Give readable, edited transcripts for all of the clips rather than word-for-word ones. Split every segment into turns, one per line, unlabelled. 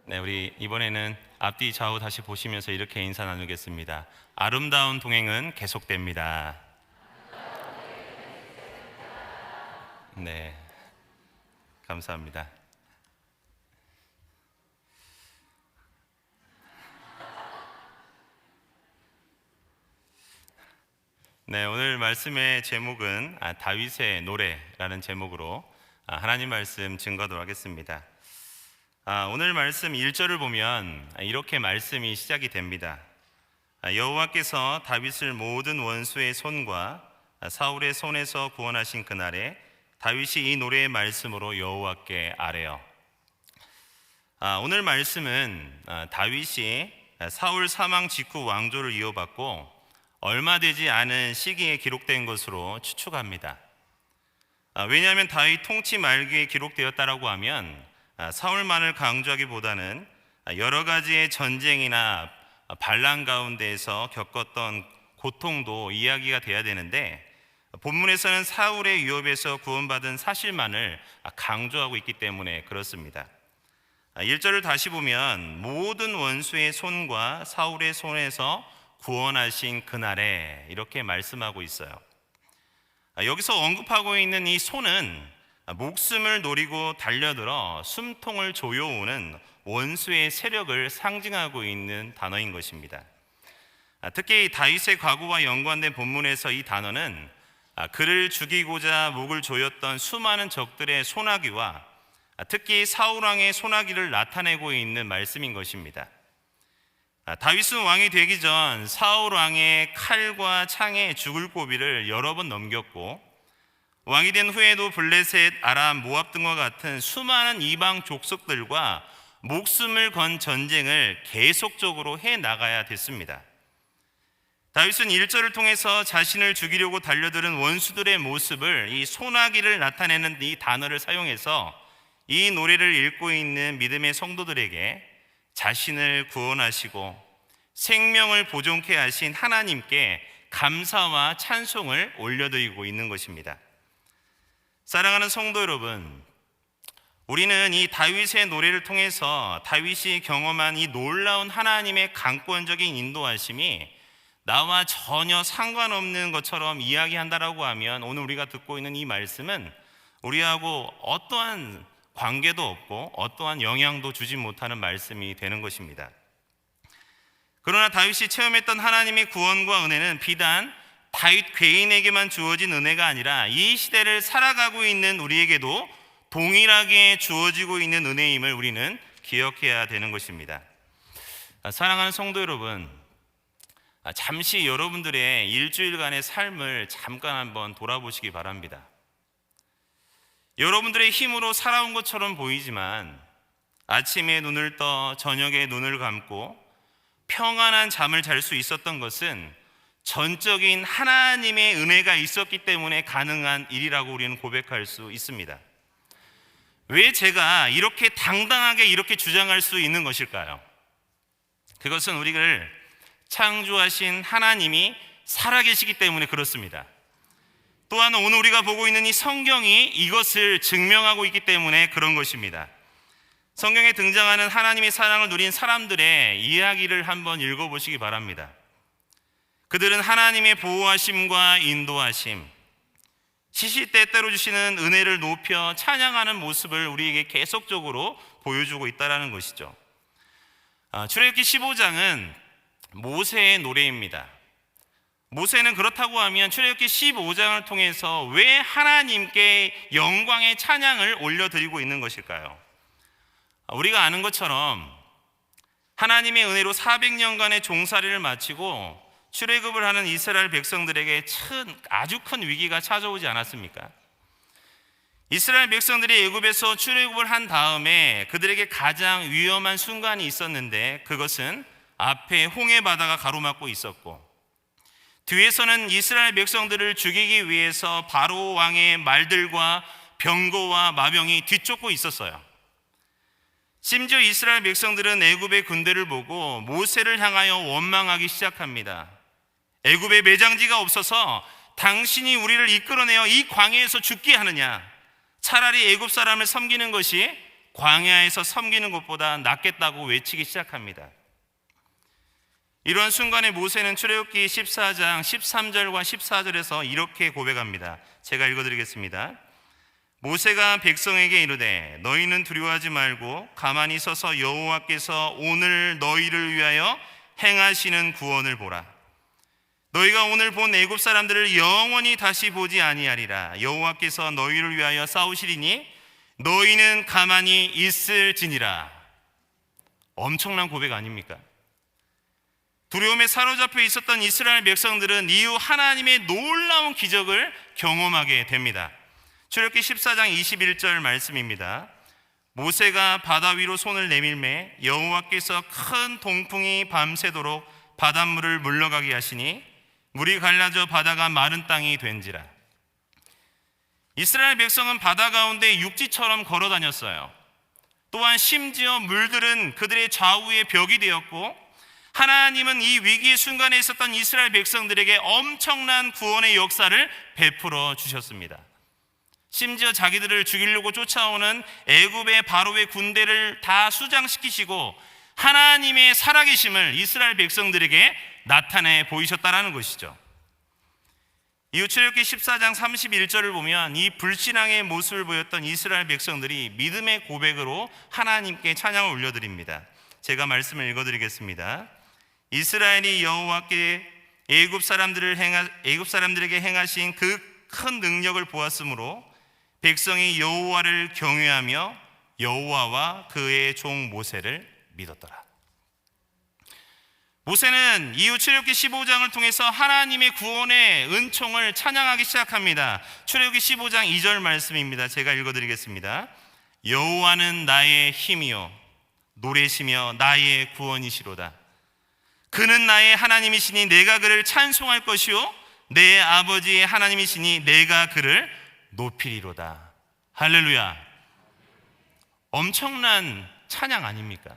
네, 우리 이번에는 앞뒤 좌우 다시 보시면서 이렇게 인사 나누겠습니다. 아름다운 동행은 계속됩니다. 네, 감사합니다. 네, 오늘 말씀의 제목은 다윗의 노래라는 제목으로 하나님 말씀 증거하도록 하겠습니다. 오늘 말씀 1절을 보면 이렇게 말씀이 시작이 됩니다. 여호와께서 다윗을 모든 원수의 손과 사울의 손에서 구원하신 그날에 다윗이 이 노래의 말씀으로 여호와께 아뢰어. 오늘 말씀은 다윗이 사울 사망 직후 왕조를 이어받고 얼마 되지 않은 시기에 기록된 것으로 추측합니다. 왜냐하면 다윗 통치 말기에 기록되었다라고 하면 사울만을 강조하기보다는 여러 가지의 전쟁이나 반란 가운데에서 겪었던 고통도 이야기가 돼야 되는데, 본문에서는 사울의 위협에서 구원받은 사실만을 강조하고 있기 때문에 그렇습니다. 1절을 다시 보면 모든 원수의 손과 사울의 손에서 구원하신 그날에 이렇게 말씀하고 있어요. 여기서 언급하고 있는 이 손은 목숨을 노리고 달려들어 숨통을 조여오는 원수의 세력을 상징하고 있는 단어인 것입니다. 특히 다윗의 과거와 연관된 본문에서 이 단어는 그를 죽이고자 목을 조였던 수많은 적들의 소나기와 특히 사울왕의 소나기를 나타내고 있는 말씀인 것입니다. 다윗은 왕이 되기 전 사울왕의 칼과 창에 죽을 고비를 여러 번 넘겼고, 왕이 된 후에도 블레셋, 아람, 모압 등과 같은 수많은 이방 족속들과 목숨을 건 전쟁을 계속적으로 해나가야 됐습니다. 다윗은 1절을 통해서 자신을 죽이려고 달려드는 원수들의 모습을, 이 소나기를 나타내는 이 단어를 사용해서 이 노래를 읽고 있는 믿음의 성도들에게 자신을 구원하시고 생명을 보존케 하신 하나님께 감사와 찬송을 올려드리고 있는 것입니다. 사랑하는 성도 여러분, 우리는 이 다윗의 노래를 통해서 다윗이 경험한 이 놀라운 하나님의 강권적인 인도하심이 나와 전혀 상관없는 것처럼 이야기한다라고 하면, 오늘 우리가 듣고 있는 이 말씀은 우리하고 어떠한 관계도 없고 어떠한 영향도 주지 못하는 말씀이 되는 것입니다. 그러나 다윗이 체험했던 하나님의 구원과 은혜는 비단 다윗 개인에게만 주어진 은혜가 아니라 이 시대를 살아가고 있는 우리에게도 동일하게 주어지고 있는 은혜임을 우리는 기억해야 되는 것입니다. 사랑하는 성도 여러분, 잠시 여러분들의 일주일간의 삶을 잠깐 한번 돌아보시기 바랍니다. 여러분들의 힘으로 살아온 것처럼 보이지만 아침에 눈을 떠 저녁에 눈을 감고 평안한 잠을 잘 수 있었던 것은 전적인 하나님의 은혜가 있었기 때문에 가능한 일이라고 우리는 고백할 수 있습니다. 왜 제가 이렇게 당당하게 이렇게 주장할 수 있는 것일까요? 그것은 우리를 창조하신 하나님이 살아계시기 때문에 그렇습니다. 또한 오늘 우리가 보고 있는 이 성경이 이것을 증명하고 있기 때문에 그런 것입니다. 성경에 등장하는 하나님의 사랑을 누린 사람들의 이야기를 한번 읽어보시기 바랍니다. 그들은 하나님의 보호하심과 인도하심, 시시때때로 주시는 은혜를 높여 찬양하는 모습을 우리에게 계속적으로 보여주고 있다는 것이죠. 출애굽기 15장은 모세의 노래입니다. 모세는 그렇다고 하면 출애굽기 15장을 통해서 왜 하나님께 영광의 찬양을 올려드리고 있는 것일까요? 우리가 아는 것처럼 하나님의 은혜로 400년간의 종살이를 마치고 출애굽을 하는 이스라엘 백성들에게 아주 큰 위기가 찾아오지 않았습니까? 이스라엘 백성들이 애굽에서 출애굽을 한 다음에 그들에게 가장 위험한 순간이 있었는데, 그것은 앞에 홍해 바다가 가로막고 있었고, 뒤에서는 이스라엘 백성들을 죽이기 위해서 바로 왕의 말들과 병거와 마병이 뒤쫓고 있었어요. 심지어 이스라엘 백성들은 애굽의 군대를 보고 모세를 향하여 원망하기 시작합니다. 애굽에 매장지가 없어서 당신이 우리를 이끌어내어 이 광야에서 죽게 하느냐, 차라리 애굽 사람을 섬기는 것이 광야에서 섬기는 것보다 낫겠다고 외치기 시작합니다. 이런 순간에 모세는 출애굽기 14장 13절과 14절에서 이렇게 고백합니다. 제가 읽어드리겠습니다. 모세가 백성에게 이르되 너희는 두려워하지 말고 가만히 서서 여호와께서 오늘 너희를 위하여 행하시는 구원을 보라. 너희가 오늘 본 애굽 사람들을 영원히 다시 보지 아니하리라. 여호와께서 너희를 위하여 싸우시리니 너희는 가만히 있을지니라. 엄청난 고백 아닙니까? 두려움에 사로잡혀 있었던 이스라엘 백성들은 이후 하나님의 놀라운 기적을 경험하게 됩니다. 출애굽기 14장 21절 말씀입니다. 모세가 바다 위로 손을 내밀매 여호와께서 큰 동풍이 밤새도록 바닷물을 물러가게 하시니 물이 갈라져 바다가 마른 땅이 된지라. 이스라엘 백성은 바다 가운데 육지처럼 걸어 다녔어요. 또한 심지어 물들은 그들의 좌우에 벽이 되었고, 하나님은 이 위기의 순간에 있었던 이스라엘 백성들에게 엄청난 구원의 역사를 베풀어 주셨습니다. 심지어 자기들을 죽이려고 쫓아오는 애굽의 바로의 군대를 다 수장시키시고 하나님의 살아계심을 이스라엘 백성들에게 나타내 보이셨다라는 것이죠. 이후 출애굽기 14장 31절을 보면 이 불신앙의 모습을 보였던 이스라엘 백성들이 믿음의 고백으로 하나님께 찬양을 올려드립니다. 제가 말씀을 읽어드리겠습니다. 이스라엘이 여호와께 애굽 사람들에게 행하신 그 큰 능력을 보았으므로 백성이 여호와를 경외하며 여호와와 그의 종 모세를 믿었더라. 모세는 이후 출애굽기 15장을 통해서 하나님의 구원의 은총을 찬양하기 시작합니다. 출애굽기 15장 2절 말씀입니다. 제가 읽어드리겠습니다. 여호와는 나의 힘이요 노래시며 나의 구원이시로다. 그는 나의 하나님이시니 내가 그를 찬송할 것이요 내 아버지의 하나님이시니 내가 그를 높이리로다. 할렐루야. 엄청난 찬양 아닙니까?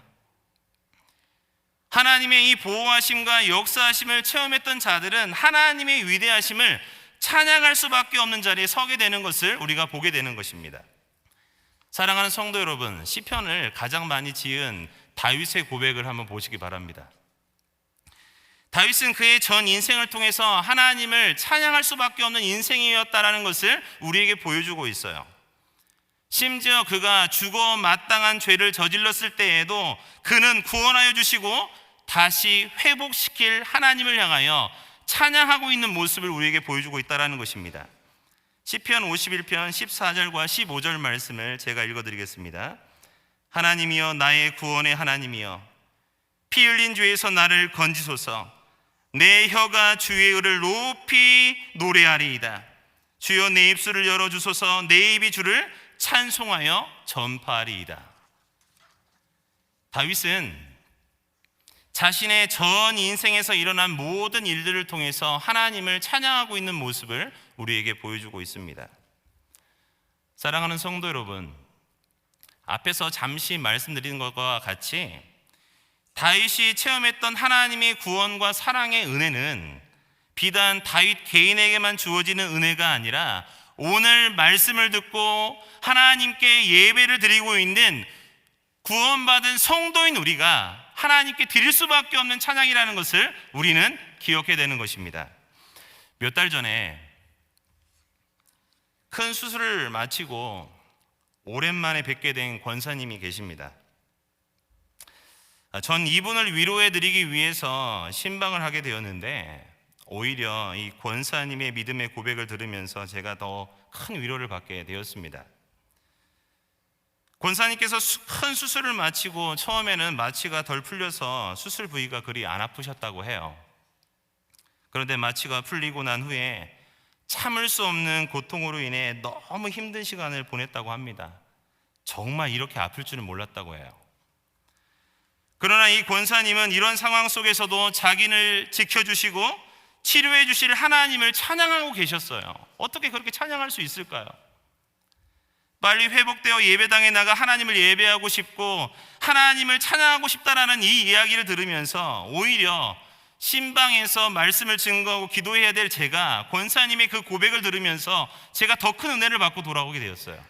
하나님의 이 보호하심과 역사하심을 체험했던 자들은 하나님의 위대하심을 찬양할 수밖에 없는 자리에 서게 되는 것을 우리가 보게 되는 것입니다. 사랑하는 성도 여러분, 시편을 가장 많이 지은 다윗의 고백을 한번 보시기 바랍니다. 다윗은 그의 전 인생을 통해서 하나님을 찬양할 수밖에 없는 인생이었다라는 것을 우리에게 보여주고 있어요. 심지어 그가 죽어 마땅한 죄를 저질렀을 때에도 그는 구원하여 주시고 다시 회복시킬 하나님을 향하여 찬양하고 있는 모습을 우리에게 보여주고 있다는 것입니다. 시편 51편 14절과 15절 말씀을 제가 읽어드리겠습니다. 하나님이여 나의 구원의 하나님이여 피 흘린 죄에서 나를 건지소서. 내 혀가 주의 의를 높이 노래하리이다. 주여 내 입술을 열어주소서. 내 입이 주를 찬송하여 전파하리이다. 다윗은 자신의 전 인생에서 일어난 모든 일들을 통해서 하나님을 찬양하고 있는 모습을 우리에게 보여주고 있습니다. 사랑하는 성도 여러분, 앞에서 잠시 말씀드린 것과 같이 다윗이 체험했던 하나님의 구원과 사랑의 은혜는 비단 다윗 개인에게만 주어지는 은혜가 아니라 오늘 말씀을 듣고 하나님께 예배를 드리고 있는 구원받은 성도인 우리가 하나님께 드릴 수밖에 없는 찬양이라는 것을 우리는 기억해야 되는 것입니다. 몇 달 전에 큰 수술을 마치고 오랜만에 뵙게 된 권사님이 계십니다. 전 이분을 위로해드리기 위해서 신방을 하게 되었는데 오히려 이 권사님의 믿음의 고백을 들으면서 제가 더 큰 위로를 받게 되었습니다. 권사님께서 큰 수술을 마치고 처음에는 마취가 덜 풀려서 수술 부위가 그리 안 아프셨다고 해요. 그런데 마취가 풀리고 난 후에 참을 수 없는 고통으로 인해 너무 힘든 시간을 보냈다고 합니다. 정말 이렇게 아플 줄은 몰랐다고 해요. 그러나 이 권사님은 이런 상황 속에서도 자기를 지켜주시고 치료해 주실 하나님을 찬양하고 계셨어요. 어떻게 그렇게 찬양할 수 있을까요? 빨리 회복되어 예배당에 나가 하나님을 예배하고 싶고 하나님을 찬양하고 싶다라는 이 이야기를 들으면서 오히려 신방에서 말씀을 증거하고 기도해야 될 제가 권사님의 그 고백을 들으면서 제가 더 큰 은혜를 받고 돌아오게 되었어요.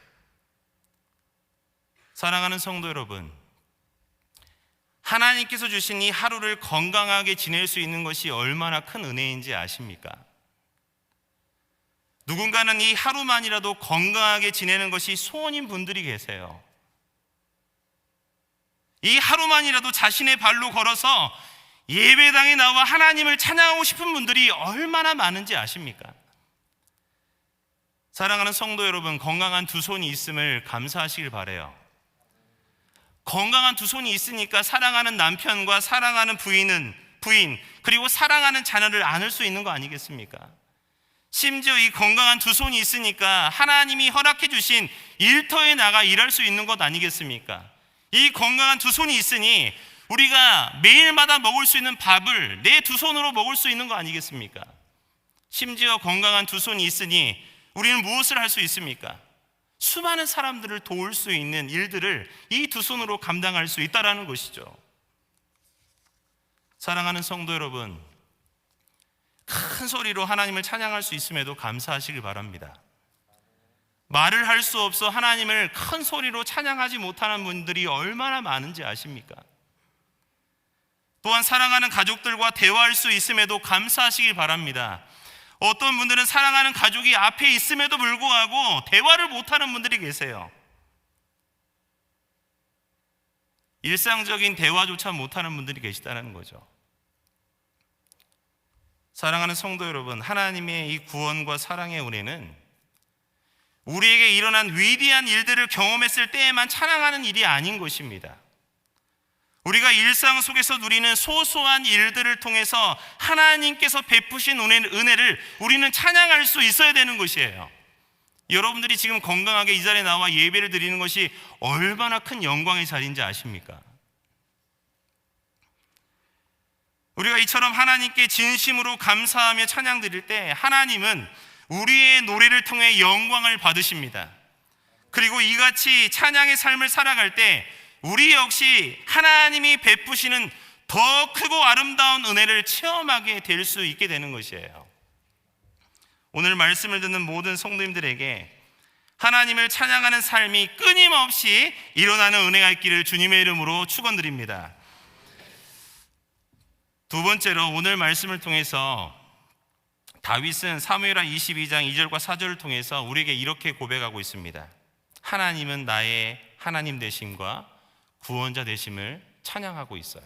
사랑하는 성도 여러분, 하나님께서 주신 이 하루를 건강하게 지낼 수 있는 것이 얼마나 큰 은혜인지 아십니까? 누군가는 이 하루만이라도 건강하게 지내는 것이 소원인 분들이 계세요. 이 하루만이라도 자신의 발로 걸어서 예배당에 나와 하나님을 찬양하고 싶은 분들이 얼마나 많은지 아십니까? 사랑하는 성도 여러분, 건강한 두 손이 있음을 감사하시길 바라요. 건강한 두 손이 있으니까 사랑하는 남편과 사랑하는 부인 그리고 사랑하는 자녀를 안을 수 있는 거 아니겠습니까? 심지어 이 건강한 두 손이 있으니까 하나님이 허락해 주신 일터에 나가 일할 수 있는 것 아니겠습니까? 이 건강한 두 손이 있으니 우리가 매일마다 먹을 수 있는 밥을 내 두 손으로 먹을 수 있는 거 아니겠습니까? 심지어 건강한 두 손이 있으니 우리는 무엇을 할 수 있습니까? 수많은 사람들을 도울 수 있는 일들을 이 두 손으로 감당할 수 있다는 것이죠. 사랑하는 성도 여러분, 큰 소리로 하나님을 찬양할 수 있음에도 감사하시길 바랍니다. 말을 할 수 없어 하나님을 큰 소리로 찬양하지 못하는 분들이 얼마나 많은지 아십니까? 또한 사랑하는 가족들과 대화할 수 있음에도 감사하시길 바랍니다. 어떤 분들은 사랑하는 가족이 앞에 있음에도 불구하고 대화를 못하는 분들이 계세요. 일상적인 대화조차 못하는 분들이 계시다는 거죠. 사랑하는 성도 여러분, 하나님의 이 구원과 사랑의 은혜는 우리에게 일어난 위대한 일들을 경험했을 때에만 찬양하는 일이 아닌 것입니다. 우리가 일상 속에서 누리는 소소한 일들을 통해서 하나님께서 베푸신 은혜를 우리는 찬양할 수 있어야 되는 것이에요. 여러분들이 지금 건강하게 이 자리에 나와 예배를 드리는 것이 얼마나 큰 영광의 자리인지 아십니까? 우리가 이처럼 하나님께 진심으로 감사하며 찬양 드릴 때 하나님은 우리의 노래를 통해 영광을 받으십니다. 그리고 이같이 찬양의 삶을 살아갈 때 우리 역시 하나님이 베푸시는 더 크고 아름다운 은혜를 체험하게 될 수 있게 되는 것이에요. 오늘 말씀을 듣는 모든 성도님들에게 하나님을 찬양하는 삶이 끊임없이 일어나는 은혜가 있기를 주님의 이름으로 축원드립니다. 두 번째로 오늘 말씀을 통해서 다윗은 사무엘하 22장 2절과 4절을 통해서 우리에게 이렇게 고백하고 있습니다. 하나님은 나의 하나님 되심과 구원자 되심을 찬양하고 있어요.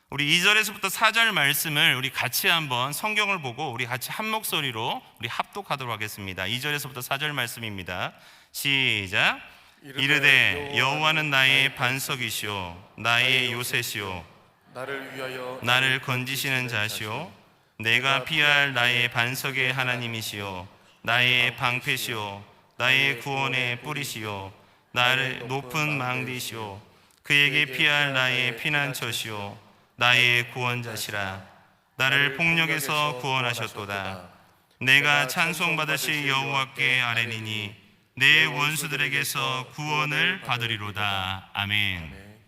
우리 2절에서부터 4절 말씀을 우리 같이 한번 성경을 보고 우리 같이 한 목소리로 우리 합독하도록 하겠습니다. 2절에서부터 4절 말씀입니다. 시작. 이르되 여호와는 나의 반석이시오 나의 요새시오
나를 위하여
나를 건지시는 자시오 내가 피할 나의 반석의 하나님이시오 나의 방패시오 나의 구원의 뿌리시오 나를 높은 망대시오 그에게 피할 나의 피난처시오 나의 구원자시라 나를 폭력에서 구원하셨도다 내가 찬송받으실 여호와께 아뢰리니 내 원수들에게서 구원을 받으리로다. 아멘.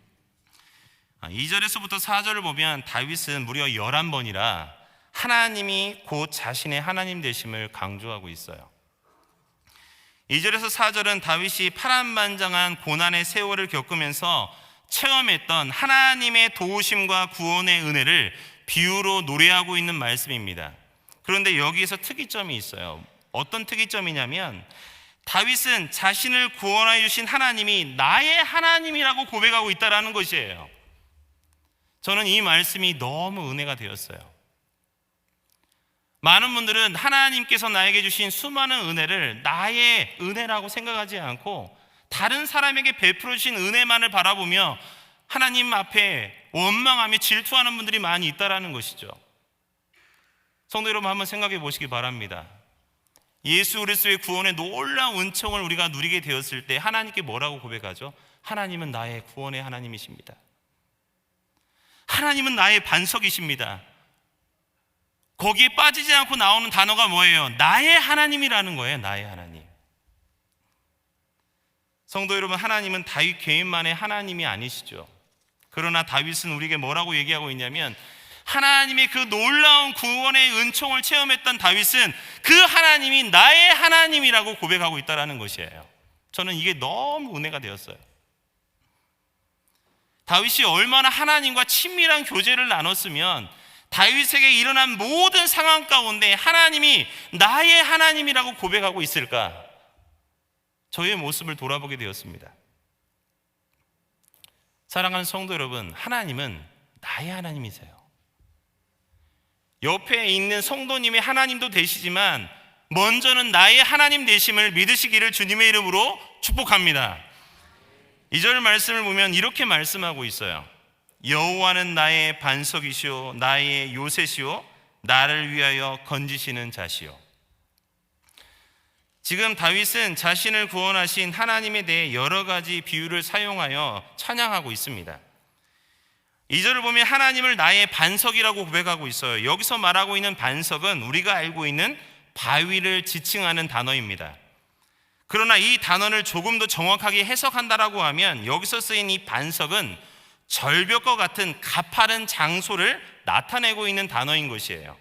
2절에서부터 4절을 보면 다윗은 무려 11번이라 하나님이 곧 자신의 하나님 되심을 강조하고 있어요. 2절에서 4절은 다윗이 파란만장한 고난의 세월을 겪으면서 체험했던 하나님의 도우심과 구원의 은혜를 비유로 노래하고 있는 말씀입니다. 그런데 여기에서 특이점이 있어요. 어떤 특이점이냐면 다윗은 자신을 구원하여 주신 하나님이 나의 하나님이라고 고백하고 있다는 것이에요. 저는 이 말씀이 너무 은혜가 되었어요. 많은 분들은 하나님께서 나에게 주신 수많은 은혜를 나의 은혜라고 생각하지 않고 다른 사람에게 베풀어 주신 은혜만을 바라보며 하나님 앞에 원망하며 질투하는 분들이 많이 있다는 것이죠. 성도 여러분, 한번 생각해 보시기 바랍니다. 예수 그리스도의 구원의 놀라운 은총을 우리가 누리게 되었을 때 하나님께 뭐라고 고백하죠? 하나님은 나의 구원의 하나님이십니다. 하나님은 나의 반석이십니다. 거기에 빠지지 않고 나오는 단어가 뭐예요? 나의 하나님이라는 거예요. 나의 하나님. 성도 여러분, 하나님은 다윗 개인만의 하나님이 아니시죠. 그러나 다윗은 우리에게 뭐라고 얘기하고 있냐면 하나님의 그 놀라운 구원의 은총을 체험했던 다윗은 그 하나님이 나의 하나님이라고 고백하고 있다는 것이에요. 저는 이게 너무 은혜가 되었어요. 다윗이 얼마나 하나님과 친밀한 교제를 나눴으면 다윗에게 일어난 모든 상황 가운데 하나님이 나의 하나님이라고 고백하고 있을까? 저의 모습을 돌아보게 되었습니다. 사랑하는 성도 여러분, 하나님은 나의 하나님이세요. 옆에 있는 성도님의 하나님도 되시지만 먼저는 나의 하나님 되심을 믿으시기를 주님의 이름으로 축복합니다. 2절 말씀을 보면 이렇게 말씀하고 있어요. 여호와는 나의 반석이시오 나의 요새시오 나를 위하여 건지시는 자시오. 지금 다윗은 자신을 구원하신 하나님에 대해 여러 가지 비유를 사용하여 찬양하고 있습니다. 2절을 보면 하나님을 나의 반석이라고 고백하고 있어요. 여기서 말하고 있는 반석은 우리가 알고 있는 바위를 지칭하는 단어입니다. 그러나 이 단어를 조금 더 정확하게 해석한다라고 하면 여기서 쓰인 이 반석은 절벽과 같은 가파른 장소를 나타내고 있는 단어인 것이에요.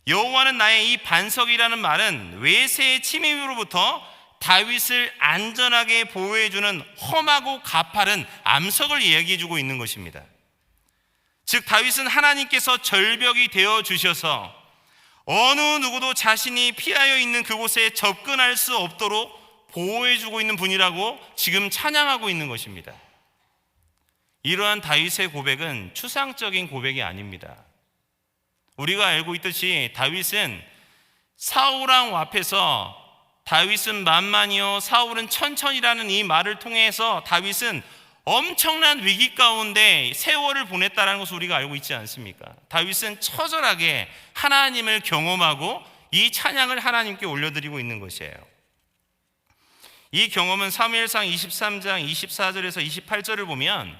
여호와는 나의 이 반석이라는 말은 외세의 침입으로부터 다윗을 안전하게 보호해주는 험하고 가파른 암석을 이야기해주고 있는 것입니다. 즉 다윗은 하나님께서 절벽이 되어주셔서 어느 누구도 자신이 피하여 있는 그곳에 접근할 수 없도록 보호해주고 있는 분이라고 지금 찬양하고 있는 것입니다. 이러한 다윗의 고백은 추상적인 고백이 아닙니다. 우리가 알고 있듯이 다윗은 사울왕 앞에서 다윗은 만만이요 사울은 천천히라는 이 말을 통해서 다윗은 엄청난 위기 가운데 세월을 보냈다는 것을 우리가 알고 있지 않습니까? 다윗은 처절하게 하나님을 경험하고 이 찬양을 하나님께 올려드리고 있는 것이에요. 이 경험은 사무엘상 23장 24절에서 28절을 보면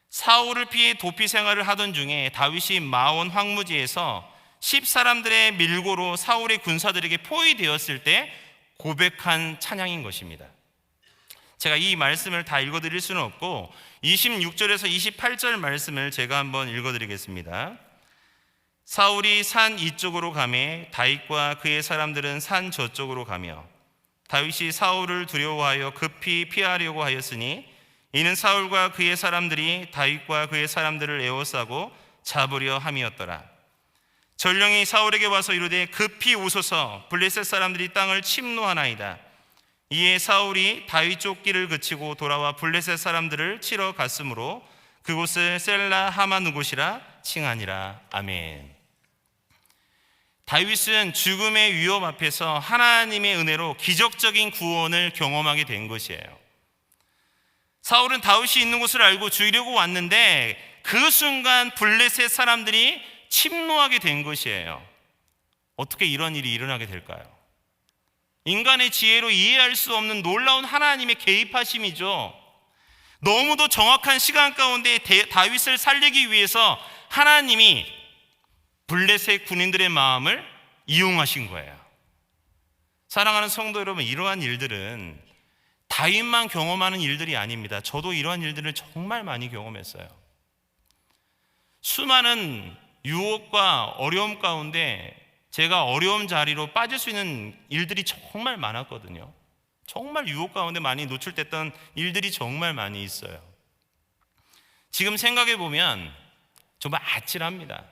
사울을 피해 도피 생활을 하던 중에 다윗이 마온 황무지에서 10사람들의 밀고로 사울의 군사들에게 포위되었을 때 고백한 찬양인 것입니다. 제가 이 말씀을 다 읽어드릴 수는 없고 26절에서 28절 말씀을 제가 한번 읽어드리겠습니다. 사울이 산 이쪽으로 가매 다윗과 그의 사람들은 산 저쪽으로 가며 다윗이 사울을 두려워하여 급히 피하려고 하였으니 이는 사울과 그의 사람들이 다윗과 그의 사람들을 에워싸고 잡으려 함이었더라. 전령이 사울에게 와서 이르되 급히 오소서 블레셋 사람들이 땅을 침노하나이다. 이에 사울이 다윗 쫓기를 그치고 돌아와 블레셋 사람들을 치러 갔으므로 그곳을 셀라 하마누곳이라 칭하니라. 아멘. 다윗은 죽음의 위협 앞에서 하나님의 은혜로 기적적인 구원을 경험하게 된 것이에요. 사울은 다윗이 있는 곳을 알고 죽이려고 왔는데 그 순간 블레셋 사람들이 침노하게 된 것이에요. 어떻게 이런 일이 일어나게 될까요? 인간의 지혜로 이해할 수 없는 놀라운 하나님의 개입하심이죠. 너무도 정확한 시간 가운데 다윗을 살리기 위해서 하나님이 블레셋 군인들의 마음을 이용하신 거예요. 사랑하는 성도 여러분, 이러한 일들은 다윗만 경험하는 일들이 아닙니다. 저도 이러한 일들을 정말 많이 경험했어요. 수많은 유혹과 어려움 가운데 제가 어려운 자리로 빠질 수 있는 일들이 정말 많았거든요. 정말 유혹 가운데 많이 노출됐던 일들이 정말 많이 있어요. 지금 생각해 보면 정말 아찔합니다.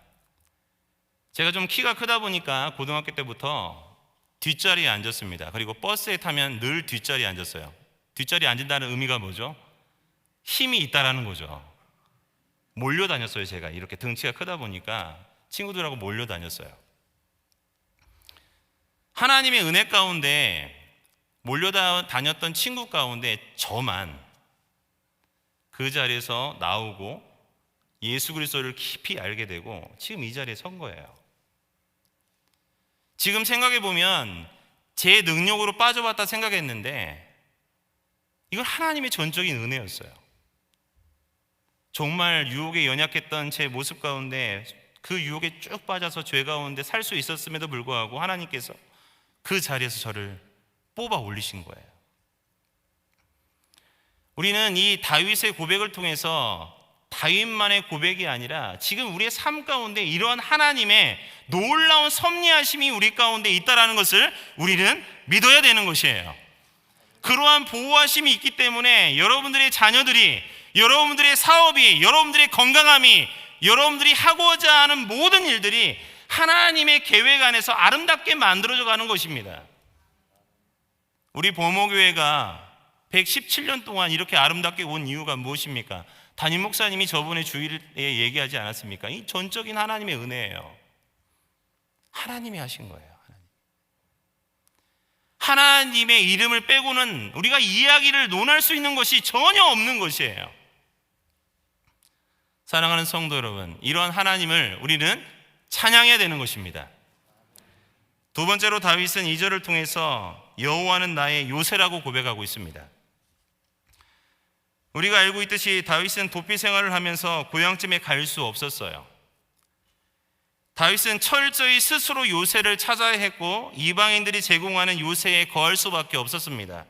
제가 좀 키가 크다 보니까 고등학교 때부터 뒷자리에 앉았습니다. 그리고 버스에 타면 늘 뒷자리에 앉았어요. 뒷자리에 앉는다는 의미가 뭐죠? 힘이 있다라는 거죠. 몰려다녔어요. 제가 이렇게 덩치가 크다 보니까 친구들하고 몰려다녔어요. 하나님의 은혜 가운데 몰려다녔던 친구 가운데 저만 그 자리에서 나오고 예수 그리스도를 깊이 알게 되고 지금 이 자리에 선 거예요. 지금 생각해 보면 제 능력으로 빠져봤다 생각했는데 이건 하나님의 전적인 은혜였어요. 정말 유혹에 연약했던 제 모습 가운데 그 유혹에 쭉 빠져서 죄 가운데 살 수 있었음에도 불구하고 하나님께서 그 자리에서 저를 뽑아 올리신 거예요. 우리는 이 다윗의 고백을 통해서 다윗만의 고백이 아니라 지금 우리의 삶 가운데 이러한 하나님의 놀라운 섭리하심이 우리 가운데 있다는 것을 우리는 믿어야 되는 것이에요. 그러한 보호하심이 있기 때문에 여러분들의 자녀들이 여러분들의 사업이, 여러분들의 건강함이, 여러분들이 하고자 하는 모든 일들이 하나님의 계획 안에서 아름답게 만들어져 가는 것입니다. 우리 보모교회가 117년 동안 이렇게 아름답게 온 이유가 무엇입니까? 담임 목사님이 저번에 주일에 얘기하지 않았습니까? 이 전적인 하나님의 은혜예요. 하나님이 하신 거예요. 하나님의 이름을 빼고는 우리가 이야기를 논할 수 있는 것이 전혀 없는 것이에요. 사랑하는 성도 여러분, 이러한 하나님을 우리는 찬양해야 되는 것입니다. 두 번째로 다윗은 2절을 통해서 여호와는 나의 요새라고 고백하고 있습니다. 우리가 알고 있듯이 다윗은 도피 생활을 하면서 고향쯤에 갈 수 없었어요. 다윗은 철저히 스스로 요새를 찾아야 했고 이방인들이 제공하는 요새에 거할 수밖에 없었습니다.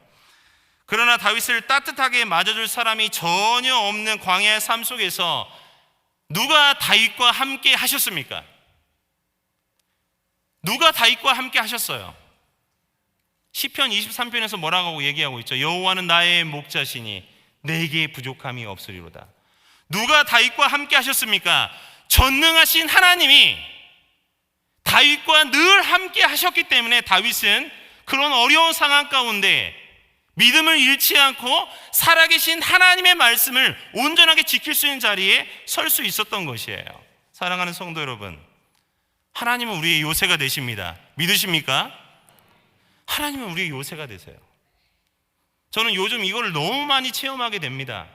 그러나 다윗을 따뜻하게 맞아줄 사람이 전혀 없는 광야의 삶 속에서 누가 다윗과 함께 하셨습니까? 누가 다윗과 함께 하셨어요? 시편 23편에서 뭐라고 얘기하고 있죠? 여호와는 나의 목자시니 내게 부족함이 없으리로다. 누가 다윗과 함께 하셨습니까? 전능하신 하나님이 다윗과 늘 함께 하셨기 때문에 다윗은 그런 어려운 상황 가운데 믿음을 잃지 않고 살아계신 하나님의 말씀을 온전하게 지킬 수 있는 자리에 설 수 있었던 것이에요. 사랑하는 성도 여러분, 하나님은 우리의 요새가 되십니다. 믿으십니까? 하나님은 우리의 요새가 되세요. 저는 요즘 이걸 너무 많이 체험하게 됩니다.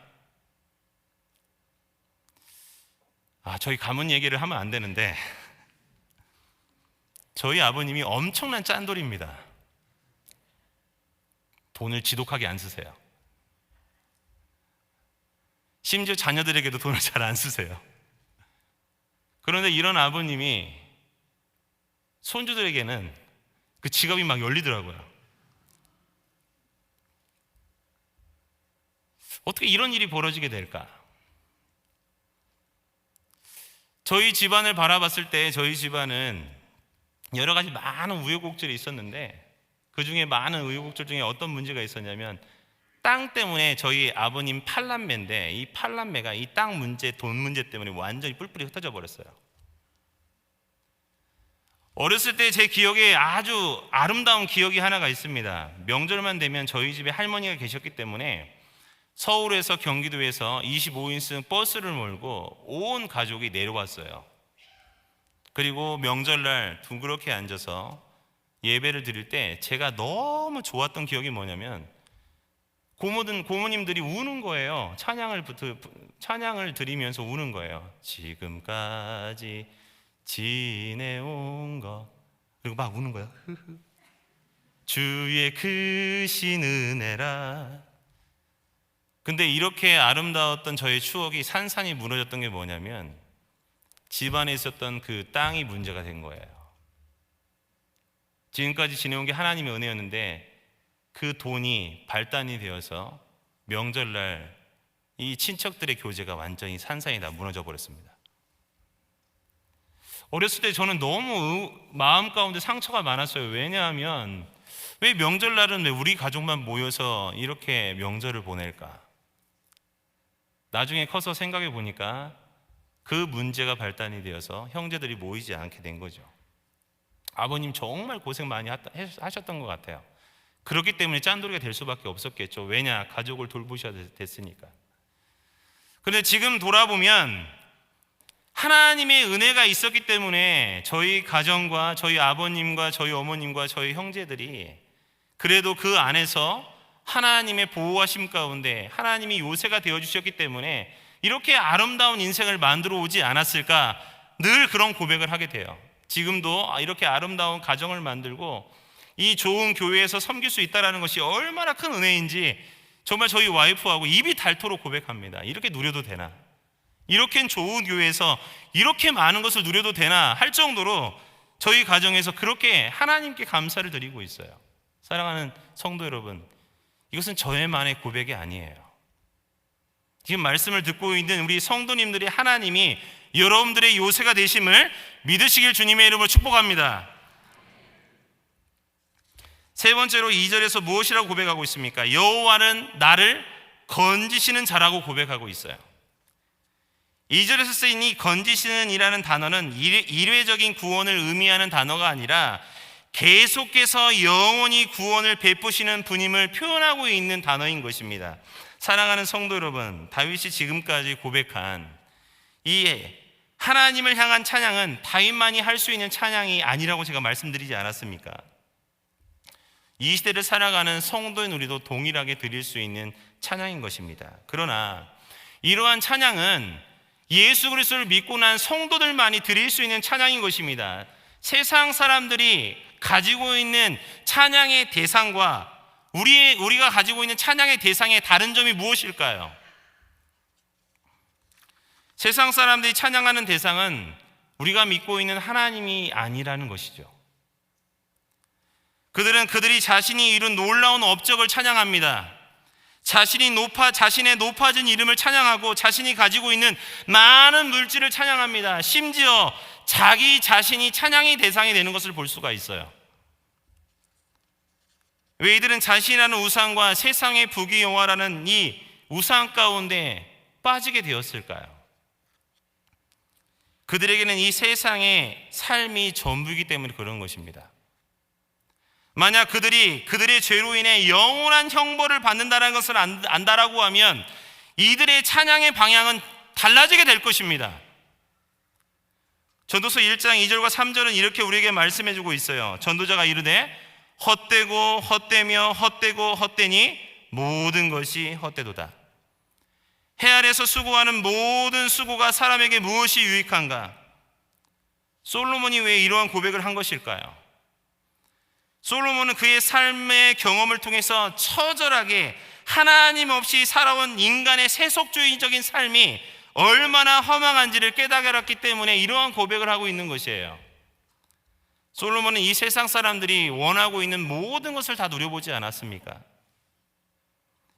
저희 가문 얘기를 하면 안 되는데 저희 아버님이 엄청난 짠돌입니다. 돈을 지독하게 안 쓰세요. 심지어 자녀들에게도 돈을 잘 안 쓰세요. 그런데 이런 아버님이 손주들에게는 그 지갑이 막 열리더라고요. 어떻게 이런 일이 벌어지게 될까? 저희 집안을 바라봤을 때 저희 집안은 여러 가지 많은 우여곡절이 있었는데 그 중에 많은 우여곡절 중에 어떤 문제가 있었냐면 땅 때문에 저희 아버님 8남매인데 이 8남매가 이 땅 문제, 돈 문제 때문에 완전히 뿔뿔이 흩어져 버렸어요. 어렸을 때 제 기억에 아주 아름다운 기억이 하나가 있습니다. 명절만 되면 저희 집에 할머니가 계셨기 때문에 서울에서 경기도에서 25인승 버스를 몰고 온 가족이 내려왔어요. 그리고 명절날 둥그렇게 앉아서 예배를 드릴 때 제가 너무 좋았던 기억이 뭐냐면 고모님들이 우는 거예요. 찬양을 드리면서 우는 거예요. 지금까지 지내온 것, 그리고 막 우는 거예요. 주의 크신 은혜라. 근데 이렇게 아름다웠던 저의 추억이 산산이 무너졌던 게 뭐냐면 집안에 있었던 그 땅이 문제가 된 거예요. 지금까지 지내온 게 하나님의 은혜였는데 그 돈이 발단이 되어서 명절날 이 친척들의 교제가 완전히 산산이 다 무너져 버렸습니다. 어렸을 때 저는 너무 마음 가운데 상처가 많았어요. 왜냐하면 왜 명절날은 왜 우리 가족만 모여서 이렇게 명절을 보낼까? 나중에 커서 생각해 보니까 그 문제가 발단이 되어서 형제들이 모이지 않게 된 거죠. 아버님 정말 고생 많이 하셨던 것 같아요. 그렇기 때문에 짠돌이가 될 수밖에 없었겠죠. 왜냐? 가족을 돌보셔야 됐으니까. 그런데 지금 돌아보면 하나님의 은혜가 있었기 때문에 저희 가정과 저희 아버님과 저희 어머님과 저희 형제들이 그래도 그 안에서 하나님의 보호하심 가운데 하나님이 요새가 되어주셨기 때문에 이렇게 아름다운 인생을 만들어 오지 않았을까, 늘 그런 고백을 하게 돼요. 지금도 이렇게 아름다운 가정을 만들고 이 좋은 교회에서 섬길 수 있다는 것이 얼마나 큰 은혜인지 정말 저희 와이프하고 입이 닳도록 고백합니다. 이렇게 누려도 되나? 이렇게 좋은 교회에서 이렇게 많은 것을 누려도 되나 할 정도로 저희 가정에서 그렇게 하나님께 감사를 드리고 있어요. 사랑하는 성도 여러분, 이것은 저의만의 고백이 아니에요. 지금 말씀을 듣고 있는 우리 성도님들이 하나님이 여러분들의 요새가 되심을 믿으시길 주님의 이름으로 축복합니다. 세 번째로 2절에서 무엇이라고 고백하고 있습니까? 여호와는 나를 건지시는 자라고 고백하고 있어요. 2절에서 쓰인 이 건지시는 이라는 단어는 일회적인 구원을 의미하는 단어가 아니라 계속해서 영원히 구원을 베푸시는 분임을 표현하고 있는 단어인 것입니다. 사랑하는 성도 여러분, 다윗이 지금까지 고백한 이 하나님을 향한 찬양은 다윗만이 할 수 있는 찬양이 아니라고 제가 말씀드리지 않았습니까? 이 시대를 살아가는 성도인 우리도 동일하게 드릴 수 있는 찬양인 것입니다. 그러나 이러한 찬양은 예수 그리스도를 믿고 난 성도들만이 드릴 수 있는 찬양인 것입니다. 세상 사람들이 가지고 있는 찬양의 대상과 우리가 가지고 있는 찬양의 대상의 다른 점이 무엇일까요? 세상 사람들이 찬양하는 대상은 우리가 믿고 있는 하나님이 아니라는 것이죠. 그들이 자신이 이룬 놀라운 업적을 찬양합니다. 자신의 높아진 이름을 찬양하고 자신이 가지고 있는 많은 물질을 찬양합니다. 심지어 자기 자신이 찬양의 대상이 되는 것을 볼 수가 있어요. 왜 이들은 자신이라는 우상과 세상의 부귀영화라는 이 우상 가운데 빠지게 되었을까요? 그들에게는 이 세상의 삶이 전부이기 때문에 그런 것입니다. 만약 그들의 죄로 인해 영원한 형벌을 받는다는 것을 안다라고 하면 이들의 찬양의 방향은 달라지게 될 것입니다. 전도서 1장 2절과 3절은 이렇게 우리에게 말씀해 주고 있어요. 전도자가 이르되 헛되고 헛되며 헛되고 헛되니 모든 것이 헛되도다. 해 아래서 수고하는 모든 수고가 사람에게 무엇이 유익한가? 솔로몬이 왜 이러한 고백을 한 것일까요? 솔로몬은 그의 삶의 경험을 통해서 처절하게 하나님 없이 살아온 인간의 세속주의적인 삶이 얼마나 허망한지를 깨달았기 때문에 이러한 고백을 하고 있는 것이에요. 솔로몬은 이 세상 사람들이 원하고 있는 모든 것을 다 누려보지 않았습니까?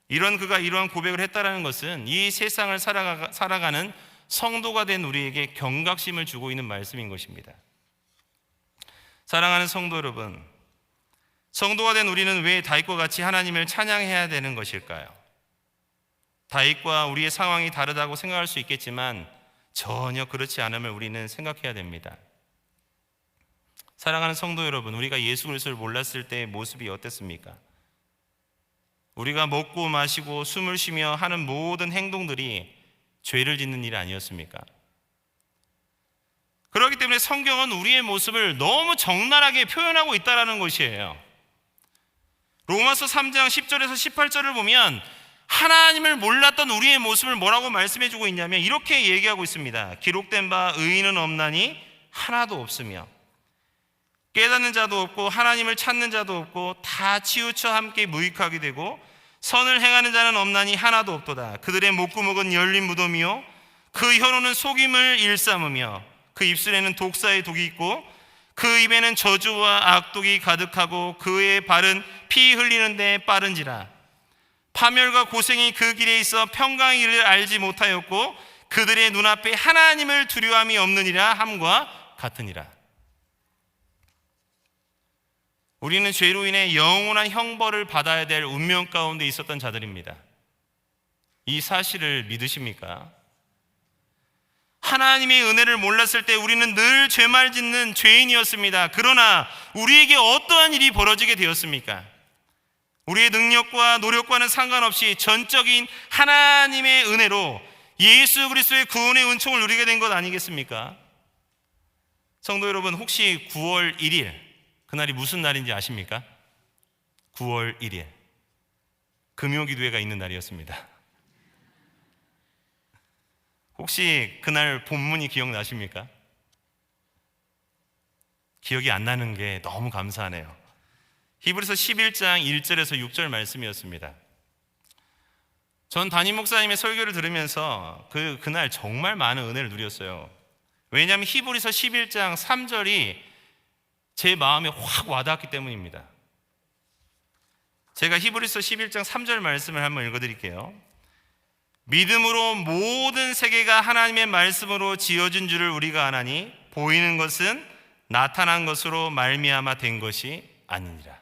그가 이러한 고백을 했다는 것은 이 세상을 살아가는 성도가 된 우리에게 경각심을 주고 있는 말씀인 것입니다. 사랑하는 성도 여러분, 성도가 된 우리는 왜 다윗과 같이 하나님을 찬양해야 되는 것일까요? 다윗과 우리의 상황이 다르다고 생각할 수 있겠지만 전혀 그렇지 않음을 우리는 생각해야 됩니다. 사랑하는 성도 여러분, 우리가 예수 그리스도를 몰랐을 때의 모습이 어땠습니까? 우리가 먹고 마시고 숨을 쉬며 하는 모든 행동들이 죄를 짓는 일이 아니었습니까? 그렇기 때문에 성경은 우리의 모습을 너무 적나라하게 표현하고 있다는 것이에요. 로마서 3장 10절에서 18절을 보면 하나님을 몰랐던 우리의 모습을 뭐라고 말씀해주고 있냐면 이렇게 얘기하고 있습니다. 기록된 바 의인은 없나니 하나도 없으며 깨닫는 자도 없고 하나님을 찾는 자도 없고 다 치우쳐 함께 무익하게 되고 선을 행하는 자는 없나니 하나도 없도다. 그들의 목구멍은 열린 무덤이요 그 혀로는 속임을 일삼으며 그 입술에는 독사의 독이 있고 그 입에는 저주와 악독이 가득하고 그의 발은 피 흘리는 데 빠른지라. 파멸과 고생이 그 길에 있어 평강의 길을 알지 못하였고 그들의 눈앞에 하나님을 두려움이 없느니라 함과 같으니라. 우리는 죄로 인해 영원한 형벌을 받아야 될 운명 가운데 있었던 자들입니다. 이 사실을 믿으십니까? 하나님의 은혜를 몰랐을 때 우리는 늘 죄말 짓는 죄인이었습니다. 그러나 우리에게 어떠한 일이 벌어지게 되었습니까? 우리의 능력과 노력과는 상관없이 전적인 하나님의 은혜로 예수 그리스도의 구원의 은총을 누리게 된 것 아니겠습니까? 성도 여러분, 혹시 9월 1일 그날이 무슨 날인지 아십니까? 9월 1일 금요기도회가 있는 날이었습니다. 혹시 그날 본문이 기억나십니까? 기억이 안 나는 게 너무 감사하네요. 히브리서 11장 1절에서 6절 말씀이었습니다. 전 담임 목사님의 설교를 들으면서 그날 정말 많은 은혜를 누렸어요. 왜냐하면 히브리서 11장 3절이 제 마음에 확 와닿았기 때문입니다. 제가 히브리서 11장 3절 말씀을 한번 읽어드릴게요. 믿음으로 모든 세계가 하나님의 말씀으로 지어진 줄을 우리가 아나니 보이는 것은 나타난 것으로 말미암아 된 것이 아니니라.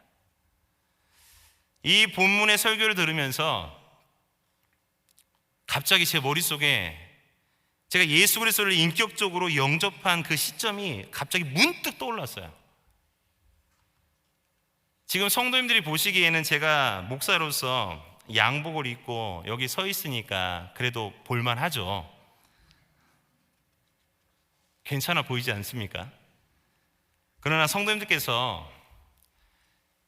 이 본문의 설교를 들으면서 갑자기 제 머릿속에 제가 예수 그리스도를 인격적으로 영접한 그 시점이 갑자기 문득 떠올랐어요. 지금 성도님들이 보시기에는 제가 목사로서 양복을 입고 여기 서 있으니까 그래도 볼만하죠. 괜찮아 보이지 않습니까? 그러나 성도님들께서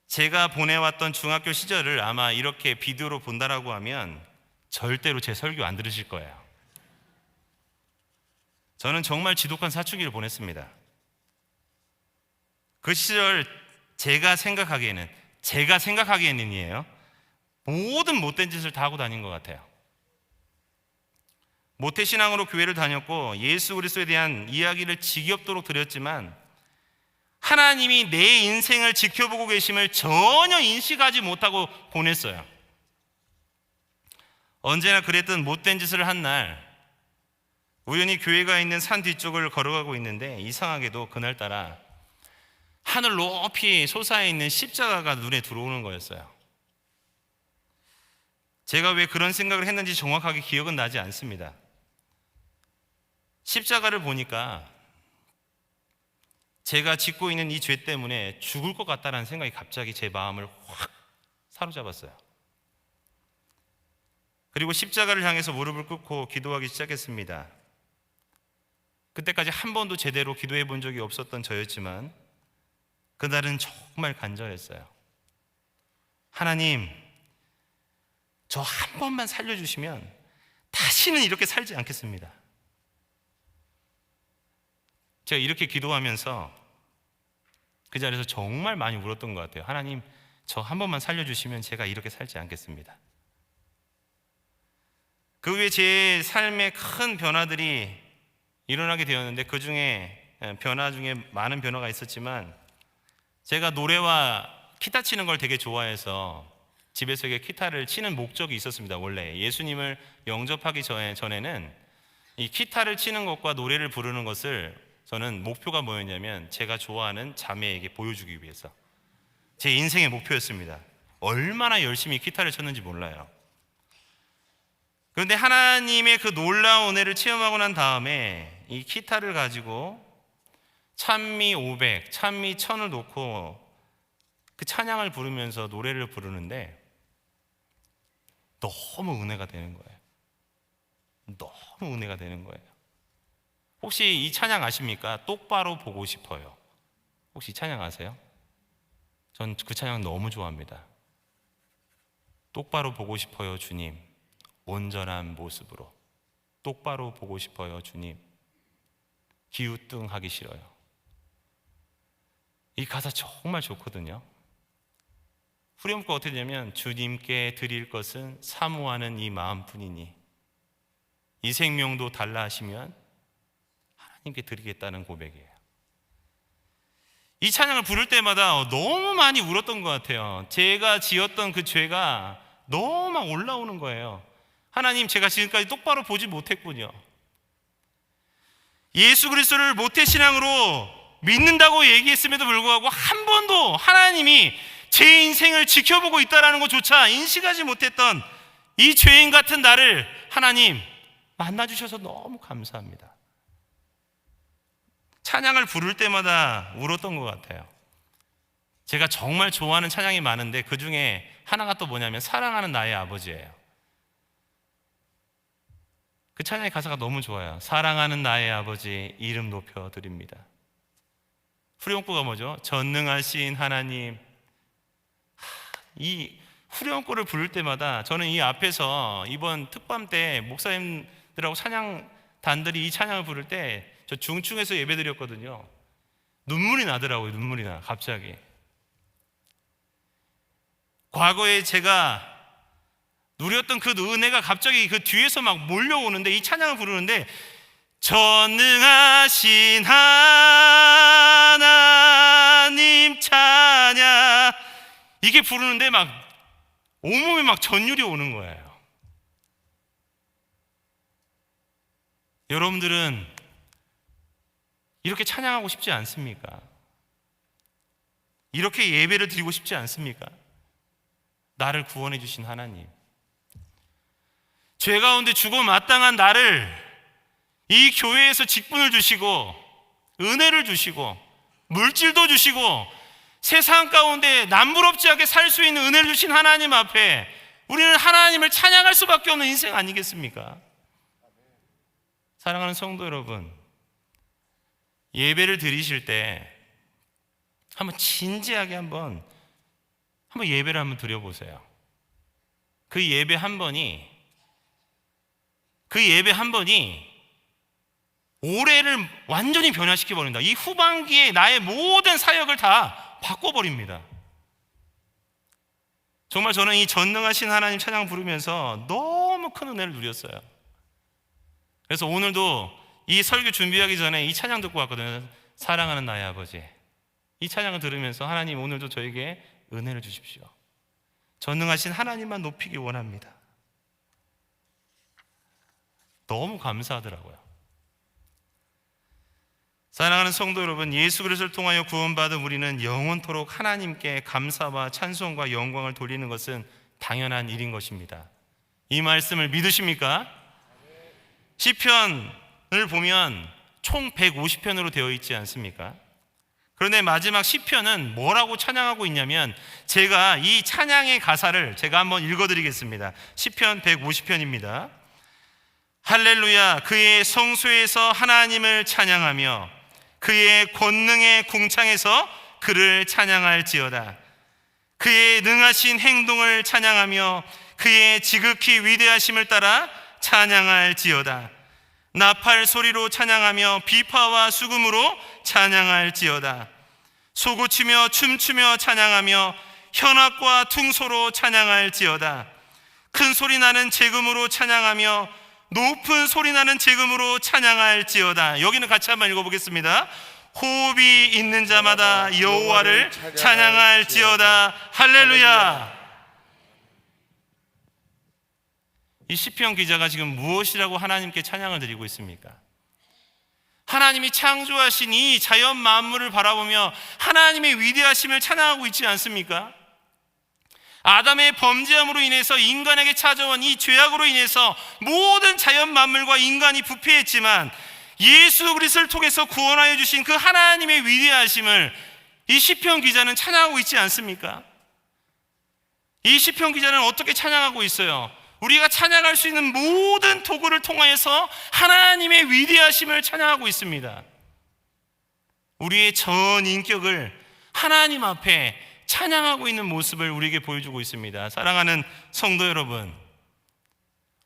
제가 보내왔던 중학교 시절을 아마 이렇게 비디오로 본다라고 하면 절대로 제 설교 안 들으실 거예요. 저는 정말 지독한 사춘기를 보냈습니다. 그 시절 제가 생각하기에는이에요. 모든 못된 짓을 다 하고 다닌 것 같아요. 모태신앙으로 교회를 다녔고 예수 그리스도에 대한 이야기를 지겹도록 드렸지만 하나님이 내 인생을 지켜보고 계심을 전혀 인식하지 못하고 보냈어요. 언제나 그랬던 못된 짓을 한 날 우연히 교회가 있는 산 뒤쪽을 걸어가고 있는데 이상하게도 그날따라 하늘 높이 솟아있는 십자가가 눈에 들어오는 거였어요. 제가 왜 그런 생각을 했는지 정확하게 기억은 나지 않습니다. 십자가를 보니까 제가 짓고 있는 이 죄 때문에 죽을 것 같다는 생각이 갑자기 제 마음을 확 사로잡았어요. 그리고 십자가를 향해서 무릎을 꿇고 기도하기 시작했습니다. 그때까지 한 번도 제대로 기도해 본 적이 없었던 저였지만 그날은 정말 간절했어요. 하나님, 저 한 번만 살려주시면 다시는 이렇게 살지 않겠습니다. 제가 이렇게 기도하면서 그 자리에서 정말 많이 울었던 것 같아요. 하나님, 저 한 번만 살려주시면 제가 이렇게 살지 않겠습니다. 그 후에 제 삶에 큰 변화들이 일어나게 되었는데 그 중에 변화 중에 많은 변화가 있었지만 제가 노래와 기타 치는 걸 되게 좋아해서 집에서 기타를 치는 목적이 있었습니다. 원래 예수님을 영접하기 전에는 이 기타를 치는 것과 노래를 부르는 것을 저는 목표가 뭐였냐면 제가 좋아하는 자매에게 보여주기 위해서 제 인생의 목표였습니다. 얼마나 열심히 기타를 쳤는지 몰라요. 그런데 하나님의 그 놀라운 은혜를 체험하고 난 다음에 이 기타를 가지고 찬미 500, 찬미 1000을 놓고 그 찬양을 부르면서 노래를 부르는데 너무 은혜가 되는 거예요. 너무 은혜가 되는 거예요. 혹시 이 찬양 아십니까? 똑바로 보고 싶어요. 혹시 이 찬양 아세요? 전 그 찬양 너무 좋아합니다. 똑바로 보고 싶어요, 주님. 온전한 모습으로. 똑바로 보고 싶어요, 주님. 기우뚱하기 싫어요. 이 가사 정말 좋거든요. 후렴구가 어떻게 되냐면 주님께 드릴 것은 사모하는 이 마음뿐이니 이 생명도 달라 하시면 하나님께 드리겠다는 고백이에요. 이 찬양을 부를 때마다 너무 많이 울었던 것 같아요. 제가 지었던 그 죄가 너무 막 올라오는 거예요. 하나님, 제가 지금까지 똑바로 보지 못했군요. 예수 그리스도를 모태신앙으로 믿는다고 얘기했음에도 불구하고 한 번도 하나님이 제 인생을 지켜보고 있다는 것조차 인식하지 못했던 이 죄인 같은 나를 하나님 만나주셔서 너무 감사합니다. 찬양을 부를 때마다 울었던 것 같아요. 제가 정말 좋아하는 찬양이 많은데 그 중에 하나가 또 뭐냐면 사랑하는 나의 아버지예요. 그 찬양의 가사가 너무 좋아요. 사랑하는 나의 아버지 이름 높여 드립니다. 후렴구가 뭐죠? 전능하신 하나님. 이 후렴구를 부를 때마다 저는 이 앞에서 이번 특밤 때 목사님들하고 찬양단들이 이 찬양을 부를 때 저 중층에서 예배드렸거든요. 눈물이 나더라고요. 눈물이 나 갑자기. 과거에 제가 누렸던 그 은혜가 갑자기 그 뒤에서 막 몰려오는데 이 찬양을 부르는데 전능하신 하나님 찬양 이게 부르는데 막 온몸에 막 전율이 오는 거예요. 여러분들은 이렇게 찬양하고 싶지 않습니까? 이렇게 예배를 드리고 싶지 않습니까? 나를 구원해 주신 하나님. 죄 가운데 죽어 마땅한 나를 이 교회에서 직분을 주시고 은혜를 주시고 물질도 주시고 세상 가운데 남부럽지 않게 살 수 있는 은혜를 주신 하나님 앞에 우리는 하나님을 찬양할 수밖에 없는 인생 아니겠습니까? 사랑하는 성도 여러분, 예배를 드리실 때 한번 진지하게 한번 예배를 한번 드려보세요. 그 예배 한 번이 올해를 완전히 변화시켜버린다. 이 후반기에 나의 모든 사역을 다 바꿔버립니다. 정말 저는 이 전능하신 하나님 찬양 부르면서 너무 큰 은혜를 누렸어요. 그래서 오늘도 이 설교 준비하기 전에 이 찬양 듣고 왔거든요. 사랑하는 나의 아버지. 이 찬양을 들으면서 하나님 오늘도 저에게 은혜를 주십시오. 전능하신 하나님만 높이기 원합니다. 너무 감사하더라고요. 사랑하는 성도 여러분, 예수 그리스도를 통하여 구원받은 우리는 영원토록 하나님께 감사와 찬송과 영광을 돌리는 것은 당연한 일인 것입니다. 이 말씀을 믿으십니까? 시편을 보면 총 150편으로 되어 있지 않습니까? 그런데 마지막 시편은 뭐라고 찬양하고 있냐면, 제가 이 찬양의 가사를 제가 한번 읽어드리겠습니다. 시편 150편입니다. 할렐루야, 그의 성소에서 하나님을 찬양하며 그의 권능의 궁창에서 그를 찬양할지어다. 그의 능하신 행동을 찬양하며 그의 지극히 위대하심을 따라 찬양할지어다. 나팔 소리로 찬양하며 비파와 수금으로 찬양할지어다. 소고치며 춤추며 찬양하며 현악과 퉁소로 찬양할지어다. 큰 소리 나는 제금으로 찬양하며 높은 소리 나는 제금으로 찬양할지어다. 여기는 같이 한번 읽어보겠습니다. 호흡이 있는 자마다 여호와를 찬양할지어다. 할렐루야. 이 시편 기자가 지금 무엇이라고 하나님께 찬양을 드리고 있습니까? 하나님이 창조하신 이 자연 만물을 바라보며 하나님의 위대하심을 찬양하고 있지 않습니까? 아담의 범죄함으로 인해서 인간에게 찾아온 이 죄악으로 인해서 모든 자연 만물과 인간이 부패했지만 예수 그리스도를 통해서 구원하여 주신 그 하나님의 위대하심을 이 시편 기자는 찬양하고 있지 않습니까? 이 시편 기자는 어떻게 찬양하고 있어요? 우리가 찬양할 수 있는 모든 도구를 통하여서 하나님의 위대하심을 찬양하고 있습니다. 우리의 전 인격을 하나님 앞에 찬양하고 있는 모습을 우리에게 보여주고 있습니다. 사랑하는 성도 여러분,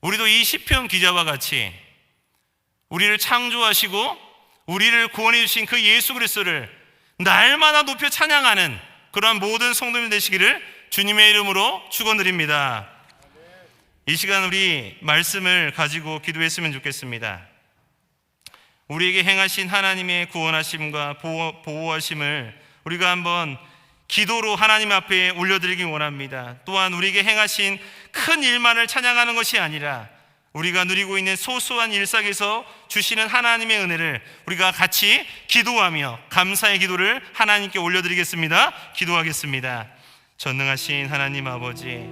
우리도 이 시편 기자와 같이 우리를 창조하시고 우리를 구원해 주신 그 예수 그리스도를 날마다 높여 찬양하는 그러한 모든 성도님 되시기를 주님의 이름으로 축원드립니다. 이 시간 우리 말씀을 가지고 기도했으면 좋겠습니다. 우리에게 행하신 하나님의 구원하심과 보호하심을 우리가 한번 기도로 하나님 앞에 올려드리기 원합니다. 또한 우리에게 행하신 큰 일만을 찬양하는 것이 아니라 우리가 누리고 있는 소소한 일상에서 주시는 하나님의 은혜를 우리가 같이 기도하며 감사의 기도를 하나님께 올려드리겠습니다. 기도하겠습니다. 전능하신 하나님 아버지,